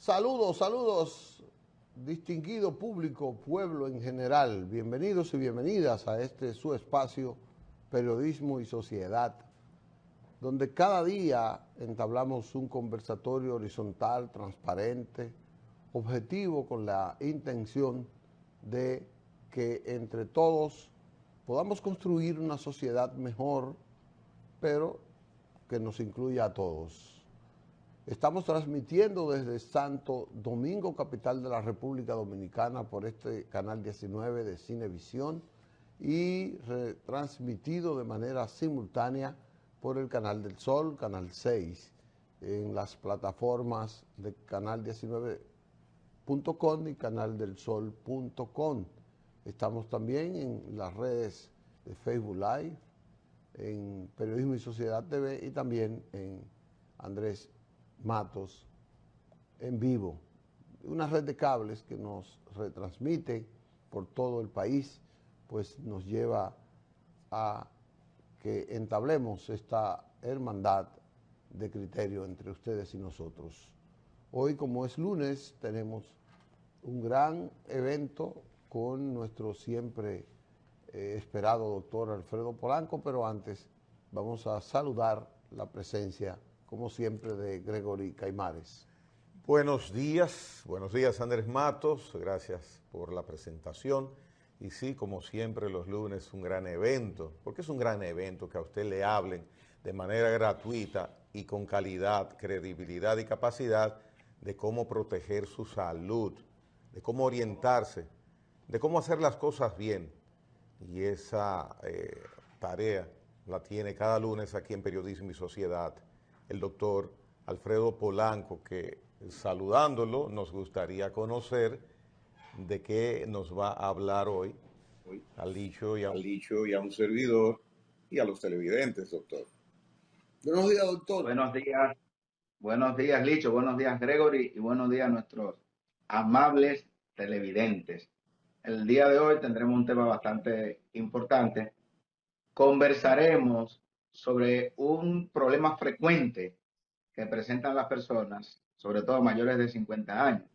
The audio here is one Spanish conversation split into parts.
Saludos, saludos, distinguido público, pueblo en general. Bienvenidos y bienvenidas a este su espacio, Periodismo y Sociedad, donde cada día entablamos un conversatorio horizontal, transparente, objetivo, con la intención de que entre todos podamos construir una sociedad mejor, pero que nos incluya a todos. Estamos transmitiendo desde Santo Domingo, capital de la República Dominicana, por este canal 19 de Cinevisión y retransmitido de manera simultánea por el Canal del Sol, Canal 6, en las plataformas de canal19.com y canaldelsol.com. Estamos también en las redes de Facebook Live, en Periodismo y Sociedad TV y también en Andrés Matos en vivo, una red de cables que nos retransmite por todo el país, pues nos lleva a que entablemos esta hermandad de criterio entre ustedes y nosotros. Hoy, como es lunes, tenemos un gran evento con nuestro siempre esperado doctor Alfredo Polanco, pero antes vamos a saludar la presencia, como siempre, de Gregory Caimares. Buenos días Andrés Matos, gracias por la presentación. Y sí, como siempre, los lunes un gran evento, porque es un gran evento que a usted le hablen de manera gratuita y con calidad, credibilidad y capacidad de cómo proteger su salud, de cómo orientarse, de cómo hacer las cosas bien. Y esa tarea la tiene cada lunes aquí en Periodismo y Sociedad el doctor Alfredo Polanco, que saludándolo nos gustaría conocer de qué nos va a hablar hoy al Licho y a un servidor y a los televidentes, doctor. Buenos días, doctor. Buenos días, Licho, buenos días, Gregory, y buenos días a nuestros amables televidentes. El día de hoy tendremos un tema bastante importante. Conversaremos sobre un problema frecuente que presentan las personas, sobre todo mayores de 50 años,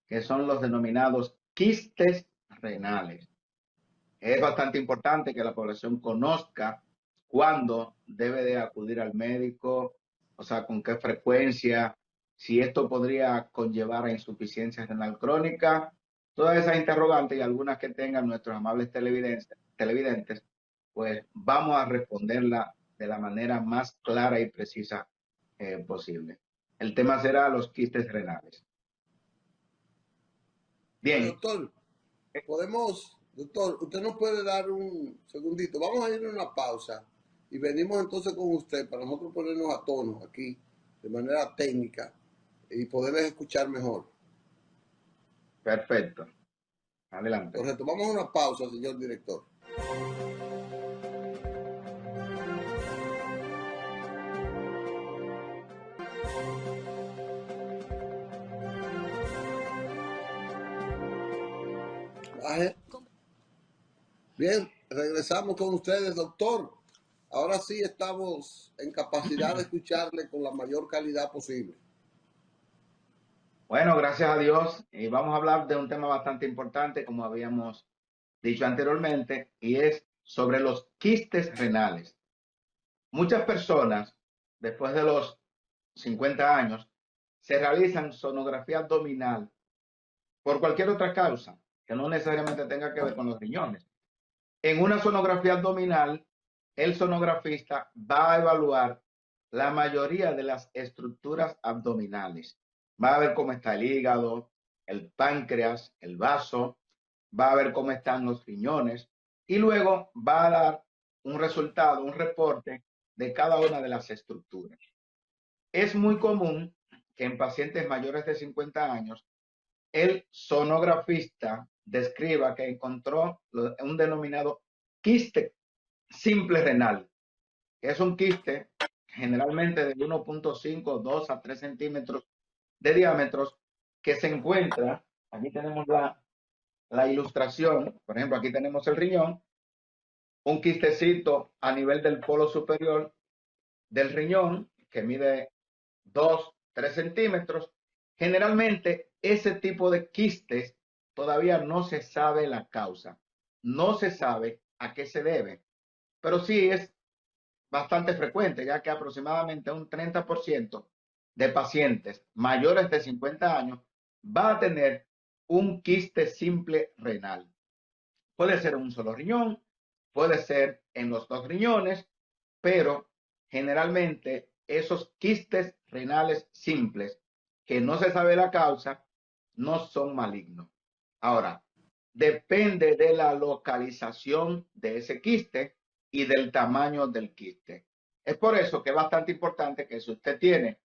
que son los denominados quistes renales. Es bastante importante que la población conozca cuándo debe de acudir al médico, o sea, con qué frecuencia, si esto podría conllevar a insuficiencia renal crónica, todas esas interrogantes y algunas que tengan nuestros amables televidentes, pues vamos a responderla de la manera más clara y precisa posible. El tema será los quistes renales. Bien. Doctor, doctor, usted nos puede dar un segundito. Vamos a ir a una pausa y venimos entonces con usted para nosotros ponernos a tono aquí de manera técnica y poderles escuchar mejor. Perfecto. Adelante. Correcto. Vamos a una pausa, señor director. Bien, regresamos con ustedes, doctor. Ahora sí estamos en capacidad de escucharle con la mayor calidad posible. Bueno, gracias a Dios. Y vamos a hablar de un tema bastante importante, como habíamos dicho anteriormente, y es sobre los quistes renales. Muchas personas, después de los 50 años, se realizan sonografía abdominal por cualquier otra causa, que no necesariamente tenga que ver con los riñones. En una sonografía abdominal, el sonografista va a evaluar la mayoría de las estructuras abdominales. Va a ver cómo está el hígado, el páncreas, el vaso, va a ver cómo están los riñones y luego va a dar un resultado, un reporte de cada una de las estructuras. Es muy común que en pacientes mayores de 50 años el sonografista describa que encontró un denominado quiste simple renal, que es un quiste generalmente de 1.5, 2 a 3 centímetros de diámetros, que se encuentra, aquí tenemos la ilustración, por ejemplo, aquí tenemos el riñón, un quistecito a nivel del polo superior del riñón, que mide 2, 3 centímetros, Generalmente, ese tipo de quistes todavía no se sabe la causa, no se sabe a qué se debe, pero sí es bastante frecuente, ya que aproximadamente un 30% de pacientes mayores de 50 años va a tener un quiste simple renal. Puede ser en un solo riñón, puede ser en los dos riñones, pero generalmente esos quistes renales simples que no se sabe la causa no son malignos. Ahora, depende de la localización de ese quiste y del tamaño del quiste. Es por eso que es bastante importante que si usted tiene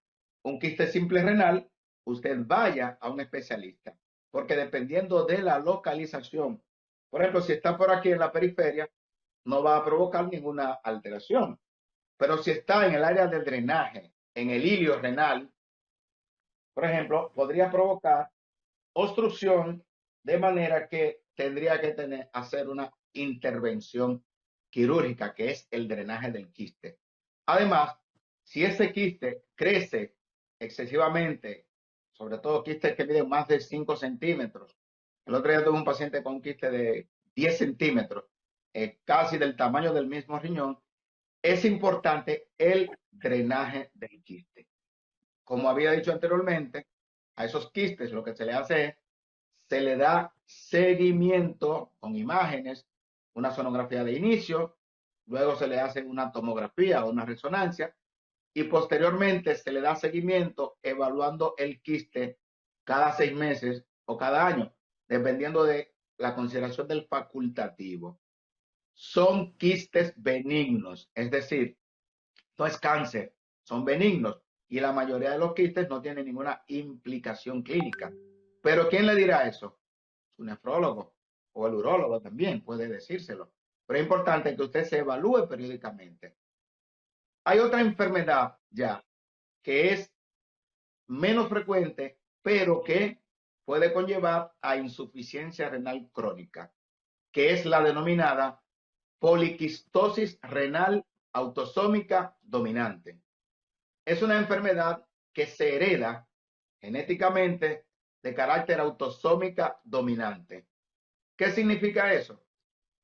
un quiste simple renal, usted vaya a un especialista, porque dependiendo de la localización, por ejemplo, si está por aquí en la periferia, no va a provocar ninguna alteración. Pero si está en el área de drenaje, en el hilio renal, por ejemplo, podría provocar obstrucción de manera que tendría que hacer una intervención quirúrgica, que es el drenaje del quiste. Además, si ese quiste crece excesivamente, sobre todo quistes que miden más de 5 centímetros, el otro día tuve un paciente con un quiste de 10 centímetros, casi del tamaño del mismo riñón, es importante el drenaje del quiste. Como había dicho anteriormente, a esos quistes lo que se le hace es, se le da seguimiento con imágenes, una sonografía de inicio, luego se le hace una tomografía o una resonancia y posteriormente se le da seguimiento evaluando el quiste cada 6 meses o cada año, dependiendo de la consideración del facultativo. Son quistes benignos, es decir, no es cáncer, son benignos y la mayoría de los quistes no tienen ninguna implicación clínica. Pero ¿quién le dirá eso? Su nefrólogo o el urólogo también puede decírselo. Pero es importante que usted se evalúe periódicamente. Hay otra enfermedad ya que es menos frecuente, pero que puede conllevar a insuficiencia renal crónica, que es la denominada poliquistosis renal autosómica dominante. Es una enfermedad que se hereda genéticamente de carácter autosómica dominante. ¿Qué significa eso?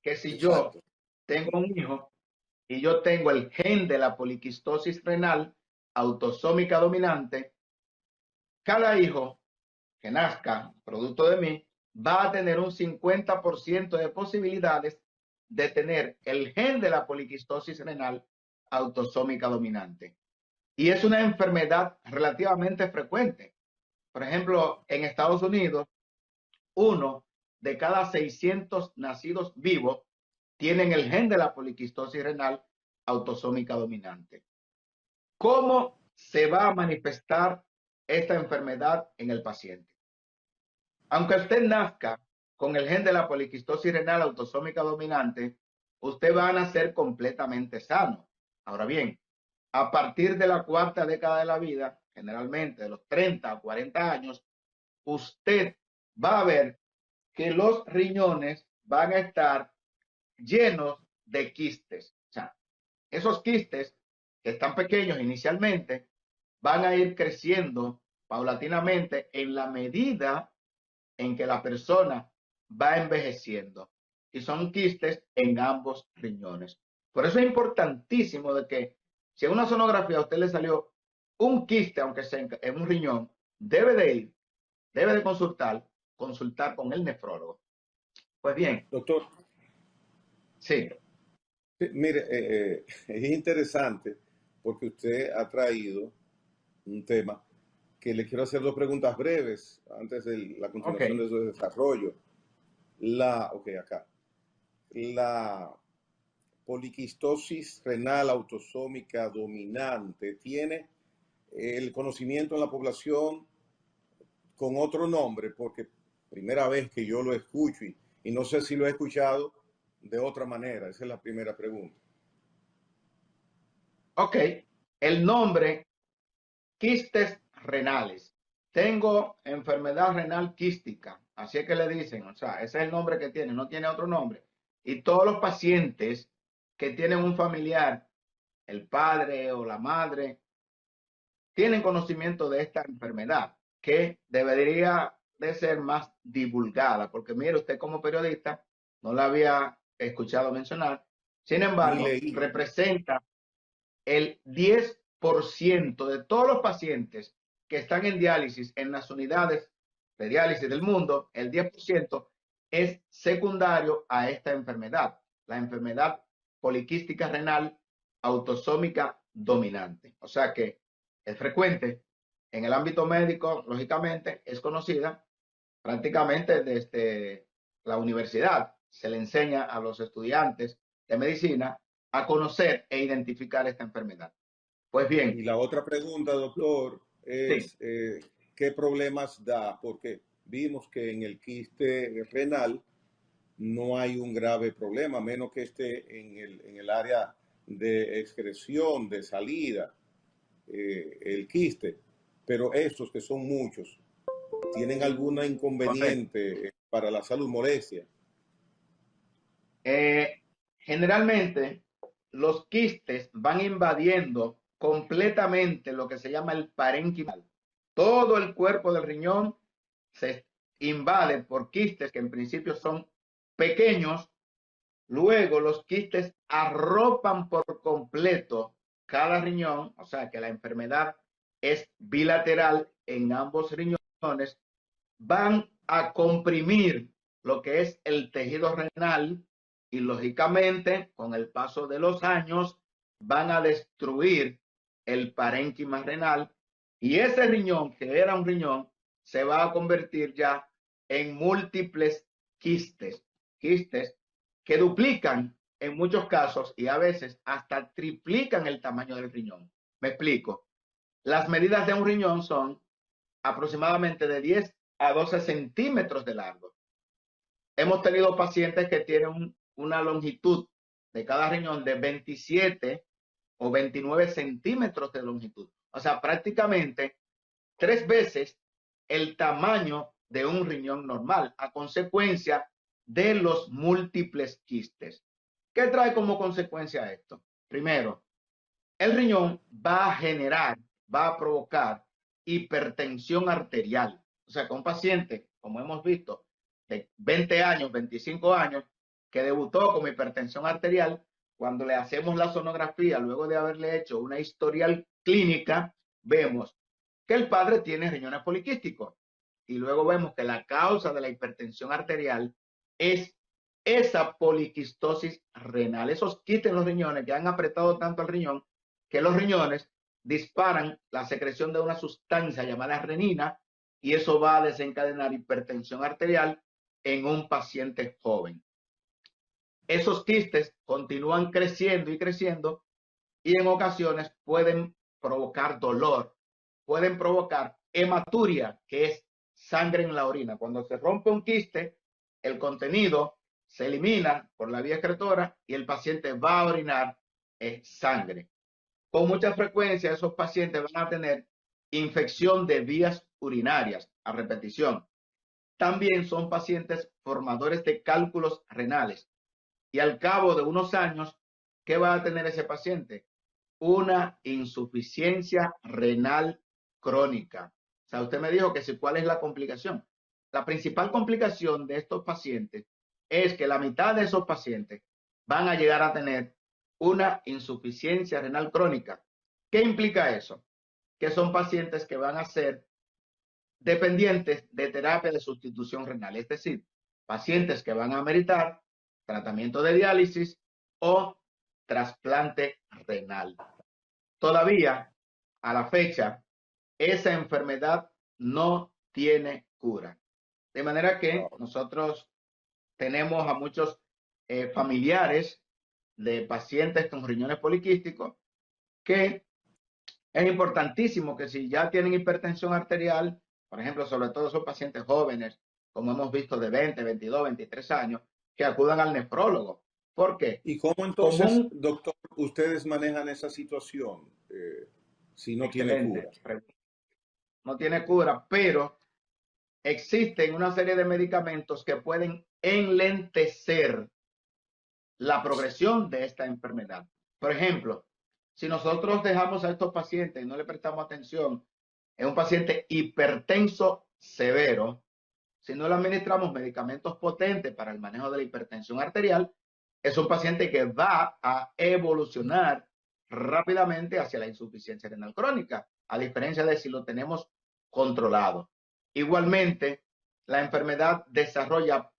Que si yo Exacto. tengo un hijo y yo tengo el gen de la poliquistosis renal autosómica dominante, cada hijo que nazca producto de mí va a tener un 50% de posibilidades de tener el gen de la poliquistosis renal autosómica dominante. Y es una enfermedad relativamente frecuente. Por ejemplo, en Estados Unidos, 1 de cada 600 nacidos vivos tienen el gen de la poliquistosis renal autosómica dominante. ¿Cómo se va a manifestar esta enfermedad en el paciente? Aunque usted nazca con el gen de la poliquistosis renal autosómica dominante, usted va a nacer completamente sano. Ahora bien, a partir de la cuarta década de la vida, generalmente de los 30 a 40 años, usted va a ver que los riñones van a estar llenos de quistes. O sea, esos quistes que están pequeños inicialmente van a ir creciendo paulatinamente en la medida en que la persona va envejeciendo. Y son quistes en ambos riñones. Por eso es importantísimo de que si en una sonografía a usted le salió un quiste, aunque sea en un riñón, debe de ir, debe de consultar con el nefrólogo. Pues bien, Doctor, sí, mire, es interesante porque usted ha traído un tema que le quiero hacer dos preguntas breves antes de la ok. continuación de su desarrollo. Ok, acá. La poliquistosis renal autosómica dominante tiene el conocimiento en la población con otro nombre, porque primera vez que yo lo escucho y no sé si lo he escuchado de otra manera. Esa es la primera pregunta. Ok, el nombre quistes renales. Tengo enfermedad renal quística, así es que le dicen, o sea, ese es el nombre que tiene, no tiene otro nombre. Y todos los pacientes que tienen un familiar, el padre o la madre, tienen conocimiento de esta enfermedad, que debería de ser más divulgada, porque mire, usted como periodista no la había escuchado mencionar, sin Ni embargo, leí. representa el 10% de todos los pacientes que están en diálisis en las unidades de diálisis del mundo, el 10% es secundario a esta enfermedad, la enfermedad poliquística renal autosómica dominante. O sea que es frecuente en el ámbito médico, lógicamente, es conocida prácticamente desde la universidad. Se le enseña a los estudiantes de medicina a conocer e identificar esta enfermedad. Pues Y bien, la otra pregunta, doctor, sí, es ¿qué problemas da? Porque vimos que en el quiste renal no hay un grave problema, a menos que esté en el área de excreción, de salida, el quiste. Pero estos, que son muchos, ¿tienen alguna correcto. inconveniente para la salud, molestia? Eh, Generalmente, los quistes van invadiendo completamente lo que se llama el parénquima. Todo el cuerpo del riñón se invade por quistes que en principio son pequeños. Luego los quistes arropan por completo cada riñón, o sea que la enfermedad es bilateral en ambos riñones, van a comprimir lo que es el tejido renal y lógicamente con el paso de los años van a destruir el parénquima renal y ese riñón que era un riñón se va a convertir ya en múltiples quistes, quistes que duplican en muchos casos y a veces hasta triplican el tamaño del riñón. Me explico. Las medidas de un riñón son aproximadamente de 10 a 12 centímetros de largo. Hemos tenido pacientes que tienen una longitud de cada riñón de 27 o 29 centímetros de longitud. O sea, prácticamente 3 veces el tamaño de un riñón normal a consecuencia de los múltiples quistes. ¿Qué trae como consecuencia esto? Primero, el riñón va a generar, va a provocar hipertensión arterial. O sea, que un paciente, como hemos visto, de 20 años, 25 años, que debutó con hipertensión arterial, cuando le hacemos la sonografía, luego de haberle hecho una historial clínica, vemos que el padre tiene riñones poliquísticos. Y luego vemos que la causa de la hipertensión arterial es esa poliquistosis renal, esos quistes en los riñones que han apretado tanto el riñón que los riñones disparan la secreción de una sustancia llamada renina y eso va a desencadenar hipertensión arterial en un paciente joven. Esos quistes continúan creciendo y creciendo y en ocasiones pueden provocar dolor, pueden provocar hematuria, que es sangre en la orina. Cuando se rompe un quiste, el contenido se elimina por la vía excretora y el paciente va a orinar sangre. Con mucha frecuencia esos pacientes van a tener infección de vías urinarias a repetición. También son pacientes formadores de cálculos renales y al cabo de unos años, ¿qué va a tener ese paciente? Una insuficiencia renal crónica. O sea, usted me dijo que si cuál es la complicación. La principal complicación de estos pacientes es que la mitad de esos pacientes van a llegar a tener una insuficiencia renal crónica. ¿Qué implica eso? Que son pacientes que van a ser dependientes de terapia de sustitución renal, es decir, pacientes que van a meritar tratamiento de diálisis o trasplante renal. Todavía, a la fecha, esa enfermedad no tiene cura. De manera que nosotros tenemos a muchos familiares de pacientes con riñones poliquísticos que es importantísimo que si ya tienen hipertensión arterial, por ejemplo, sobre todo esos pacientes jóvenes, como hemos visto de 20, 22, 23 años, que acudan al nefrólogo. ¿Por qué? ¿Y cómo Como entonces, un doctor, ustedes manejan esa situación si no tiene cura? excelente, no tiene cura, pero existen una serie de medicamentos que pueden enlentecer la progresión de esta enfermedad. Por ejemplo, si nosotros dejamos a estos pacientes y no le prestamos atención es un paciente hipertenso severo. Si no le administramos medicamentos potentes para el manejo de la hipertensión arterial, es un paciente que va a evolucionar rápidamente hacia la insuficiencia renal crónica, a diferencia de si lo tenemos controlado. Igualmente, la enfermedad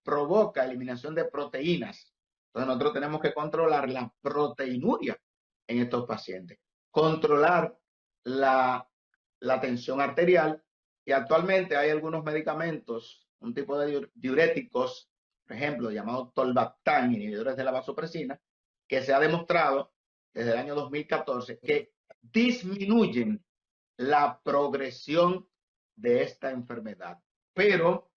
provoca eliminación de proteínas. Entonces nosotros tenemos que controlar la proteinuria en estos pacientes, controlar la tensión arterial, y actualmente hay algunos medicamentos, un tipo de diuréticos, por ejemplo, llamado tolvaptan, inhibidores de la vasopresina, que se ha demostrado desde el año 2014 que disminuyen la progresión de esta enfermedad. Pero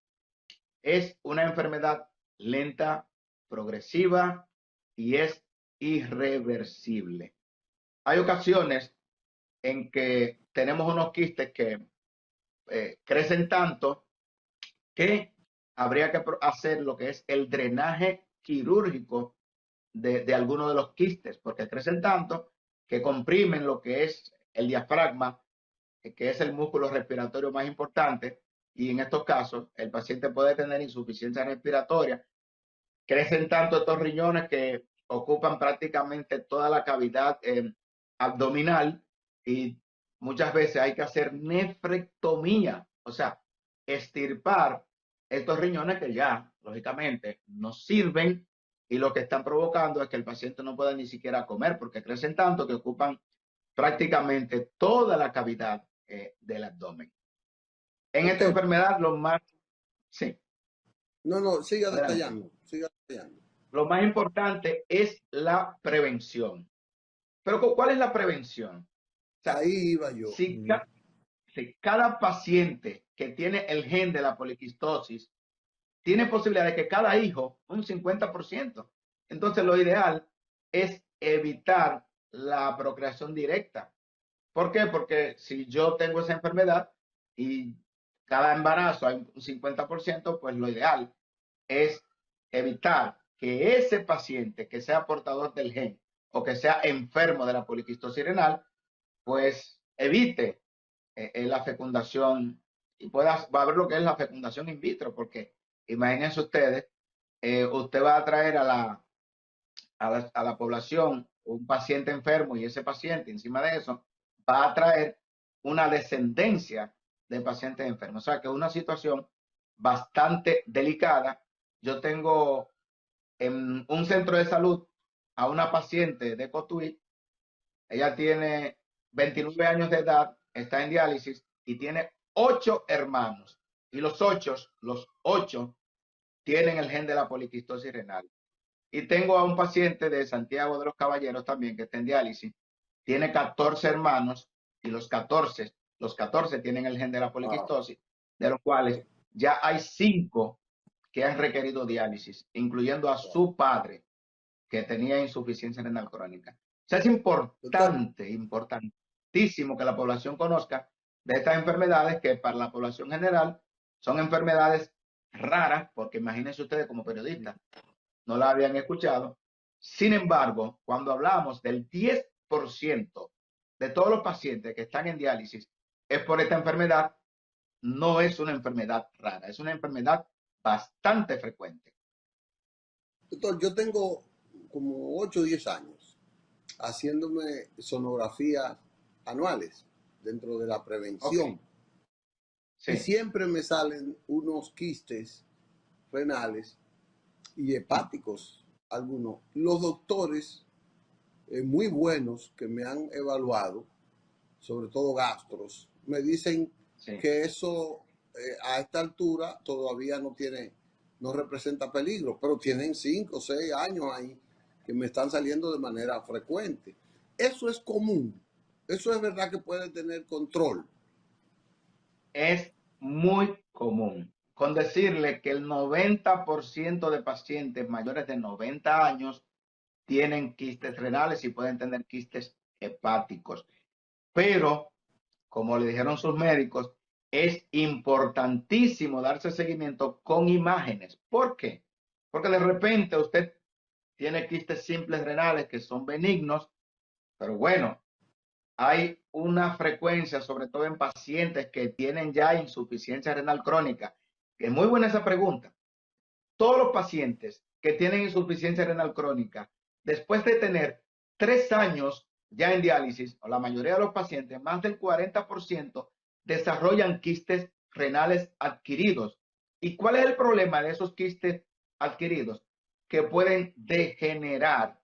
es una enfermedad lenta, progresiva y es irreversible. Hay ocasiones en que tenemos unos quistes que crecen tanto que habría que hacer lo que es el drenaje quirúrgico de algunos de los quistes, porque crecen tanto que comprimen lo que es el diafragma, que es el músculo respiratorio más importante, y en estos casos el paciente puede tener insuficiencia respiratoria. Crecen tanto estos riñones que ocupan prácticamente toda la cavidad abdominal, y muchas veces hay que hacer nefrectomía, o sea, extirpar estos riñones que ya, lógicamente, no sirven, y lo que están provocando es que el paciente no pueda ni siquiera comer, porque crecen tanto que ocupan prácticamente toda la cavidad del abdomen. En esta Doctor, enfermedad, lo más, sí, no, siga adelante. detallando, siga detallando. Lo más importante es la prevención. Pero ¿cuál es la prevención? O sea, Ahí iba yo. si cada paciente que tiene el gen de la poliquistosis tiene posibilidad de que cada hijo, un 50%. Entonces lo ideal es evitar la procreación directa. ¿Por qué? Porque si yo tengo esa enfermedad y cada embarazo hay un 50%, pues lo ideal es evitar que ese paciente que sea portador del gen o que sea enfermo de la poliquistosis renal, pues evite la fecundación, y va a ver lo que es la fecundación in vitro, porque imagínense ustedes, usted va a traer a la población un paciente enfermo, y ese paciente encima de eso va a traer una descendencia de pacientes enfermos. O sea que es una situación bastante delicada. Yo tengo en un centro de salud a una paciente de Cotuí. Ella tiene 29 años de edad, está en diálisis y tiene 8 hermanos. Y los 8 tienen el gen de la poliquistosis renal. Y tengo a un paciente de Santiago de los Caballeros también que está en diálisis. Tiene 14 hermanos y los 14 tienen el gen de la poliquistosis, de los cuales ya hay 5 que han requerido diálisis, incluyendo a su padre, que tenía insuficiencia renal crónica. O sea, es Doctor, importantísimo que la población conozca de estas enfermedades, que para la población general son enfermedades raras, porque imagínense ustedes como periodistas, no la habían escuchado. Sin embargo, cuando hablamos del 10% de todos los pacientes que están en diálisis es por esta enfermedad, no es una enfermedad rara, es una enfermedad bastante frecuente. doctor, yo tengo como 8 o 10 años haciéndome sonografías anuales dentro de la prevención. Okay. Y Sí. siempre me salen unos quistes renales y hepáticos, algunos. Los doctores muy buenos que me han evaluado, sobre todo gastros, me dicen Sí. que eso a esta altura todavía no representa peligro, pero tienen 5 o 6 años ahí que me están saliendo de manera frecuente. Eso es común, eso es verdad que puede tener control. Es muy común. Con decirle que el 90% de pacientes mayores de 90 años tienen quistes renales y pueden tener quistes hepáticos. Pero, como le dijeron sus médicos, es importantísimo darse seguimiento con imágenes. ¿Por qué? Porque de repente usted tiene quistes simples renales que son benignos, pero bueno, hay una frecuencia, sobre todo en pacientes que tienen ya insuficiencia renal crónica. Es muy buena esa pregunta. Todos los pacientes que tienen insuficiencia renal crónica, después de tener 3 años ya en diálisis, o la mayoría de los pacientes, más del 40% desarrollan quistes renales adquiridos. ¿Y cuál es el problema de esos quistes adquiridos? Que pueden degenerar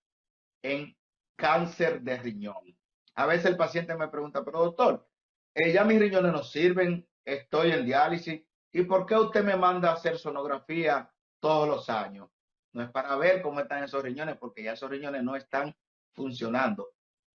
en cáncer de riñón. A veces el paciente me pregunta, pero doctor, ya mis riñones no sirven, estoy en diálisis, ¿y por qué usted me manda a hacer sonografía todos los años? No es para ver cómo están esos riñones, porque ya esos riñones no están funcionando.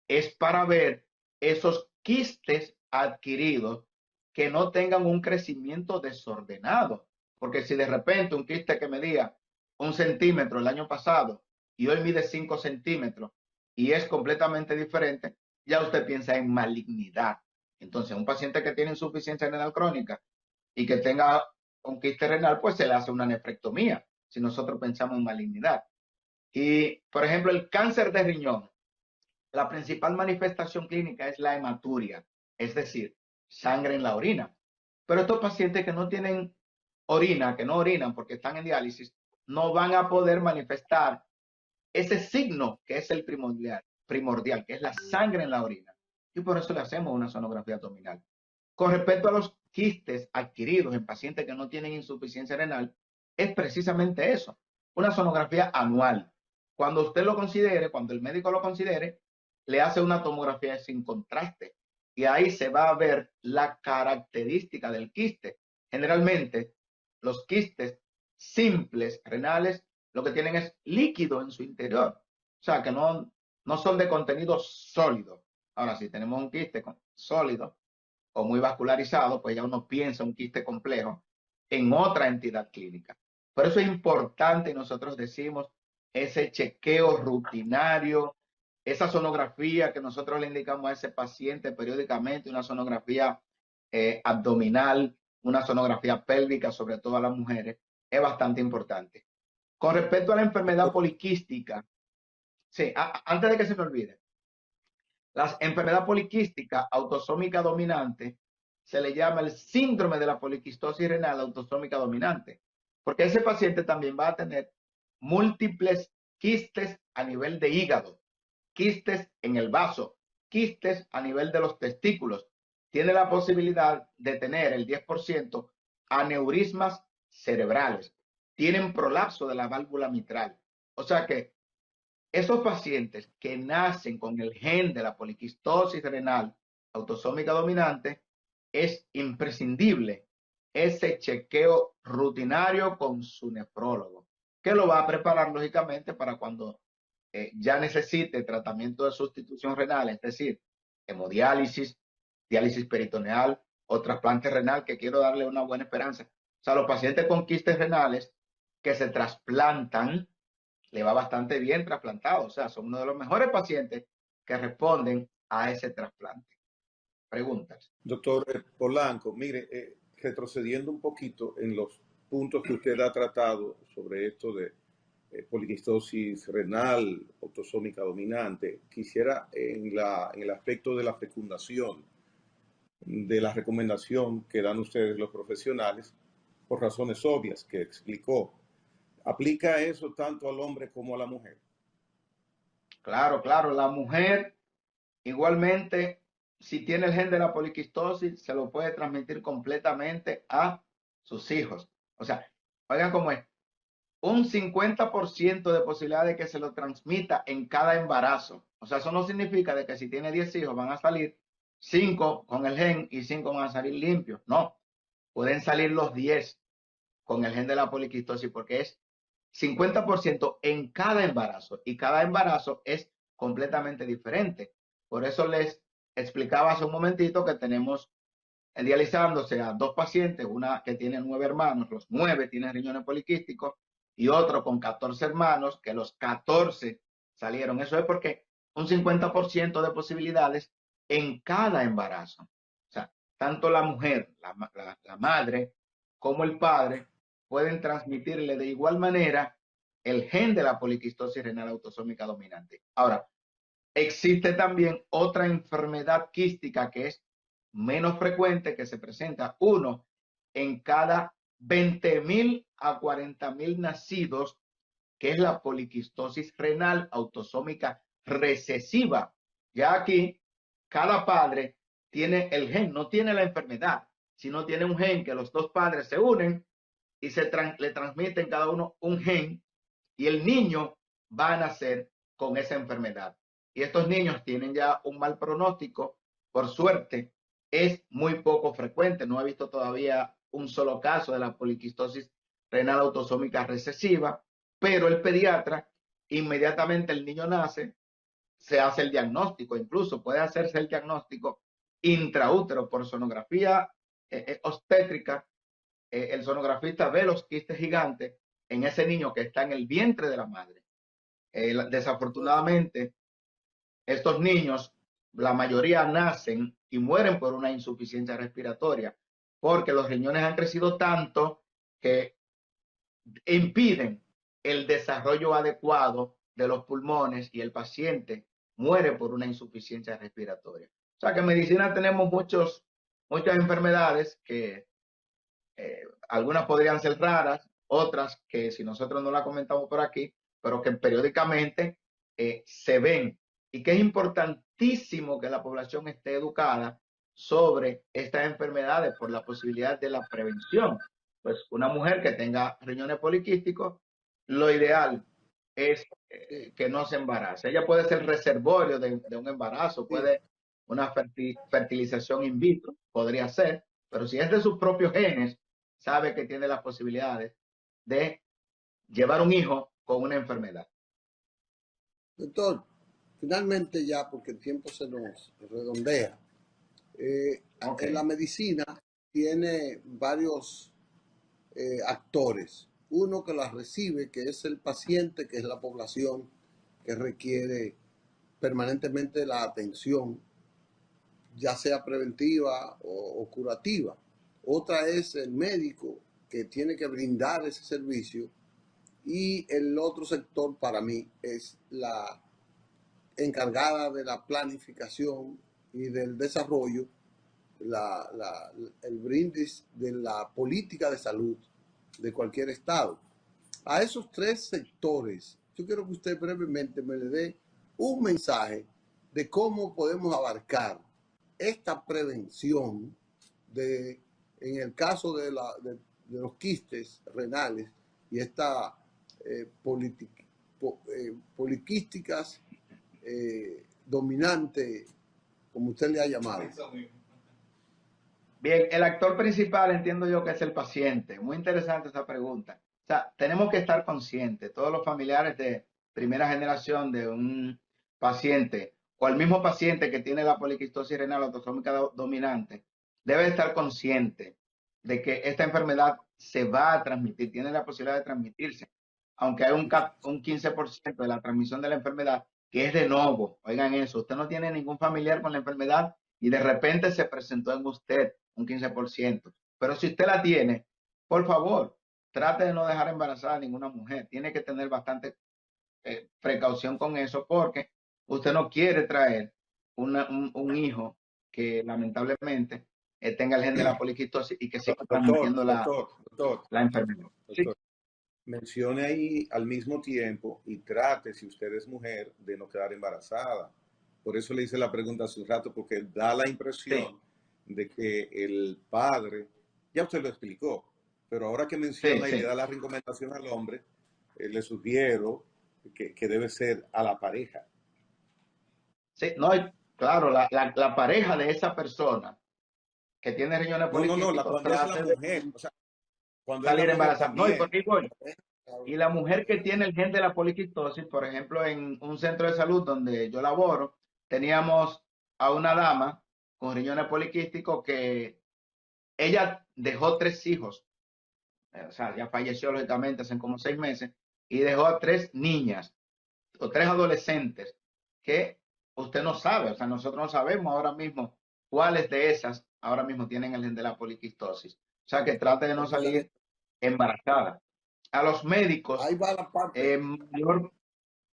Es para ver esos quistes adquiridos que no tengan un crecimiento desordenado. Porque si de repente un quiste que medía 1 centímetro el año pasado y hoy mide 5 centímetros y es completamente diferente, ya usted piensa en malignidad. Entonces, un paciente que tiene insuficiencia renal crónica y que tenga un quiste renal, pues se le hace una nefrectomía, si nosotros pensamos en malignidad. Y, por ejemplo, el cáncer de riñón, la principal manifestación clínica es la hematuria, es decir, sangre en la orina. Pero estos pacientes que no tienen orina, que no orinan porque están en diálisis, no van a poder manifestar ese signo que es el primordial, que es la sangre en la orina. Y por eso le hacemos una sonografía abdominal. Con respecto a los quistes adquiridos en pacientes que no tienen insuficiencia renal, es precisamente eso, una sonografía anual. Cuando usted lo considere, cuando el médico lo considere, le hace una tomografía sin contraste y ahí se va a ver la característica del quiste. Generalmente, los quistes simples renales lo que tienen es líquido en su interior, o sea que no son de contenido sólido. Ahora, si tenemos un quiste sólido o muy vascularizado, pues ya uno piensa un quiste complejo en otra entidad clínica. Por eso es importante, y nosotros decimos, ese chequeo rutinario, esa sonografía que nosotros le indicamos a ese paciente periódicamente, una sonografía abdominal, una sonografía pélvica, sobre todo a las mujeres, es bastante importante. Con respecto a la enfermedad poliquística, sí, antes de que se me olvide, la enfermedad poliquística autosómica dominante se le llama el síndrome de la poliquistosis renal autosómica dominante, porque ese paciente también va a tener múltiples quistes a nivel de hígado, quistes en el vaso, quistes a nivel de los testículos. Tiene la posibilidad de tener el 10% aneurismas cerebrales. Tienen prolapso de la válvula mitral. O sea que esos pacientes que nacen con el gen de la poliquistosis renal autosómica dominante, es imprescindible ese chequeo rutinario con su nefrólogo, que lo va a preparar lógicamente para cuando ya necesite tratamiento de sustitución renal, es decir, hemodiálisis, diálisis peritoneal o trasplante renal, que quiero darle una buena esperanza. O sea, los pacientes con quistes renales que se trasplantan, le va bastante bien trasplantado. O sea, son uno de los mejores pacientes que responden a ese trasplante. Preguntas. Doctor Polanco, mire, retrocediendo un poquito en los puntos que usted ha tratado sobre esto de poliquistosis renal, autosómica dominante, quisiera en el aspecto de la fecundación, de la recomendación que dan ustedes los profesionales, por razones obvias que explicó, ¿aplica eso tanto al hombre como a la mujer? Claro, claro, la mujer igualmente, si tiene el gen de la poliquistosis, se lo puede transmitir completamente a sus hijos. O sea, oigan cómo es, un 50% de posibilidad de que se lo transmita en cada embarazo. O sea, eso no significa de que si tiene 10 hijos van a salir 5 con el gen y 5 van a salir limpios. No, pueden salir los 10 con el gen de la poliquistosis porque es 50% en cada embarazo y cada embarazo es completamente diferente. Por eso les explicaba hace un momentito que tenemos dializándose a 2 pacientes, una que tiene 9 hermanos, los 9 tienen riñones poliquísticos y otro con 14 hermanos, que los 14 salieron. Eso es porque un 50% de posibilidades en cada embarazo. O sea, tanto la mujer, la madre, como el padre pueden transmitirle de igual manera el gen de la poliquistosis renal autosómica dominante. Ahora, Existe también otra enfermedad quística que es menos frecuente, que se presenta uno en cada 20.000 a 40.000 nacidos, que es la poliquistosis renal autosómica recesiva. Ya aquí, cada padre tiene el gen, no tiene la enfermedad, sino tiene un gen que los dos padres se unen y le transmiten cada uno un gen, y el niño va a nacer con esa enfermedad. Y estos niños tienen ya un mal pronóstico. Por suerte, es muy poco frecuente. No he visto todavía un solo caso de la poliquistosis renal autosómica recesiva, pero el pediatra, inmediatamente el niño nace, se hace el diagnóstico. Incluso puede hacerse el diagnóstico intraútero por sonografía obstétrica. El sonografista ve los quistes gigantes en ese niño que está en el vientre de la madre. Desafortunadamente, estos niños, la mayoría nacen y mueren por una insuficiencia respiratoria, porque los riñones han crecido tanto que impiden el desarrollo adecuado de los pulmones, y el paciente muere por una insuficiencia respiratoria. O sea que en medicina tenemos muchas enfermedades que algunas podrían ser raras, otras que si nosotros no las comentamos por aquí, pero que periódicamente se ven, y que es importantísimo que la población esté educada sobre estas enfermedades por la posibilidad de la prevención. Pues una mujer que tenga riñones poliquísticos, lo ideal es que no se embarace. Ella puede ser reservorio de un embarazo, puede una fertilización in vitro, podría ser, pero si es de sus propios genes, sabe que tiene las posibilidades de llevar un hijo con una enfermedad. Doctor, finalmente ya, porque el tiempo se nos redondea, en la medicina tiene varios actores. Uno que las recibe, que es el paciente, que es la población que requiere permanentemente la atención, ya sea preventiva o curativa. Otra es el médico, que tiene que brindar ese servicio. Y el otro sector para mí es la encargada de la planificación y del desarrollo, el brindis de la política de salud de cualquier estado. A esos tres sectores, yo quiero que usted brevemente me le dé un mensaje de cómo podemos abarcar esta prevención en el caso de los quistes renales y esta poliquísticas dominante, como usted le ha llamado. Bien, el actor principal entiendo yo que es el paciente. Muy interesante esa pregunta. O sea, tenemos que estar conscientes, todos los familiares de primera generación de un paciente, o el mismo paciente que tiene la poliquistosis renal autosómica dominante, debe estar consciente de que esta enfermedad se va a transmitir, tiene la posibilidad de transmitirse, aunque hay un 15% de la transmisión de la enfermedad que es de novo. Oigan eso, usted no tiene ningún familiar con la enfermedad y de repente se presentó en usted un 15%. Pero si usted la tiene, por favor, trate de no dejar embarazada a ninguna mujer. Tiene que tener bastante precaución con eso, porque usted no quiere traer un hijo que lamentablemente tenga el gen de la poliquistosis y que siga transmitiendo la enfermedad. Doctor, mencione ahí al mismo tiempo y trate, si usted es mujer, de no quedar embarazada. Por eso le hice la pregunta hace un rato, porque da la impresión de que el padre, ya usted lo explicó, pero ahora que menciona y le da la recomendación al hombre, le sugiero que debe ser a la pareja. Sí, no, claro, la pareja de esa persona que tiene riñones poliquísticos, cuando es la mujer, o sea, cuando salir es la mujer embarazada. No, también. Y la mujer que tiene el gen de la poliquistosis, por ejemplo, en un centro de salud donde yo laboro, teníamos a una dama con riñones poliquísticos que ella dejó 3 hijos, o sea, ya falleció lógicamente hace como 6 meses, y dejó a 3 niñas o 3 adolescentes que usted no sabe, o sea, nosotros no sabemos ahora mismo cuáles de esas ahora mismo tienen el gen de la poliquistosis. O sea, que trate de no salir embarazada. A los médicos, Ahí va la parte.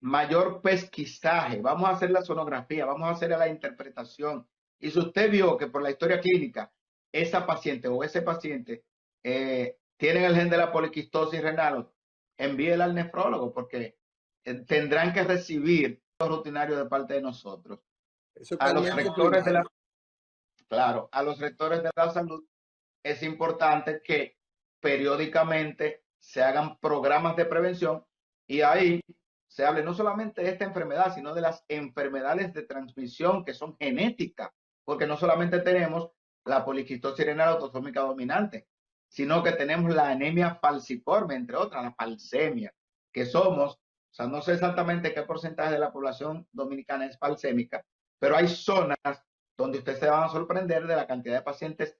mayor pesquisaje, vamos a hacer la sonografía, vamos a hacer la interpretación. Y si usted vio que por la historia clínica esa paciente o ese paciente tienen el gen de la poliquistosis renal, envíela al nefrólogo porque tendrán que recibir rutinario de parte de nosotros. Eso es A para el los médico rectores de la, primario. claro, a los rectores de la salud es importante que periódicamente se hagan programas de prevención y ahí se hable no solamente de esta enfermedad, sino de las enfermedades de transmisión que son genéticas, porque no solamente tenemos la poliquistosis renal autosómica dominante, sino que tenemos la anemia falciforme, entre otras, la falsemia, que somos, o sea, no sé exactamente qué porcentaje de la población dominicana es falsémica, pero hay zonas donde ustedes se van a sorprender de la cantidad de pacientes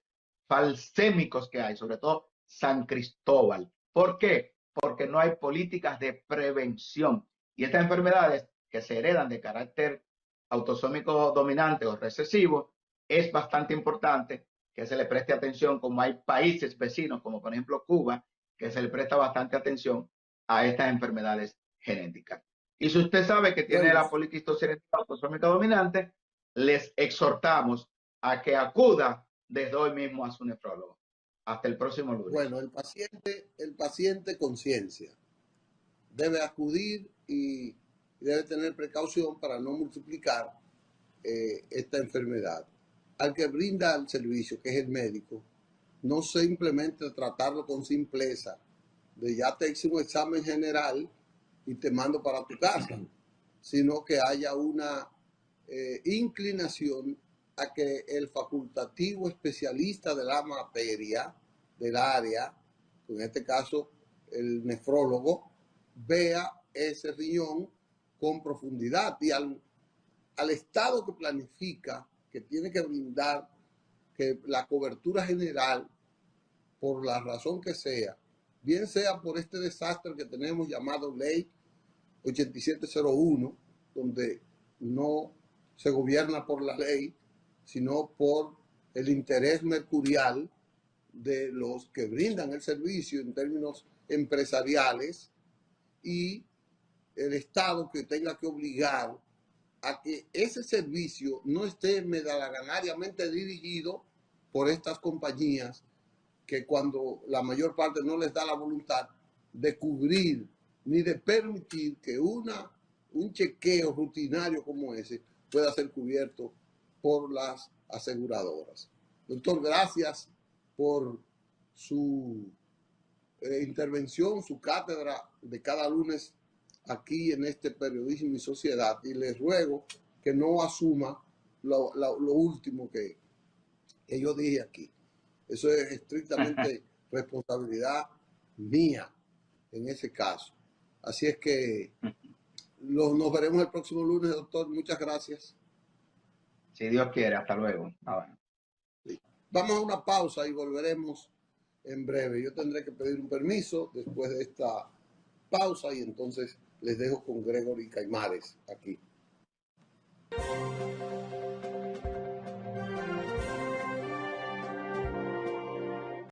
falsémicos que hay, sobre todo San Cristóbal. ¿Por qué? Porque no hay políticas de prevención. Y estas enfermedades que se heredan de carácter autosómico dominante o recesivo, es bastante importante que se le preste atención, como hay países vecinos, como por ejemplo Cuba, que se le presta bastante atención a estas enfermedades genéticas. Y si usted sabe que tiene Bueno, la poliquistosis autosómica dominante, les exhortamos a que acuda desde hoy mismo a su nefrólogo. Hasta el próximo lunes. bueno, el paciente conciencia debe acudir y debe tener precaución para no multiplicar esta enfermedad. Al que brinda el servicio, que es el médico, no simplemente tratarlo con simpleza, de ya te hice un examen general y te mando para tu casa, sino que haya una inclinación a que el facultativo especialista de la materia, del área, en este caso el nefrólogo, vea ese riñón con profundidad y al Estado que planifica, que tiene que brindar que la cobertura general, por la razón que sea, bien sea por este desastre que tenemos llamado Ley 8701, donde no se gobierna por la ley, sino por el interés mercurial de los que brindan el servicio en términos empresariales, y el Estado que tenga que obligar a que ese servicio no esté medalaganariamente dirigido por estas compañías que cuando la mayor parte no les da la voluntad de cubrir ni de permitir que un chequeo rutinario como ese pueda ser cubierto por las aseguradoras. Doctor, gracias por su intervención, su cátedra de cada lunes aquí en este Periodismo y Sociedad, y les ruego que no asuma lo último que yo dije aquí. Eso es estrictamente responsabilidad mía en ese caso. Así es que nos veremos el próximo lunes, doctor. Muchas gracias. Si Dios quiere, hasta luego. Vamos a una pausa y volveremos en breve. Yo tendré que pedir un permiso después de esta pausa y entonces les dejo con Gregory Caimares aquí.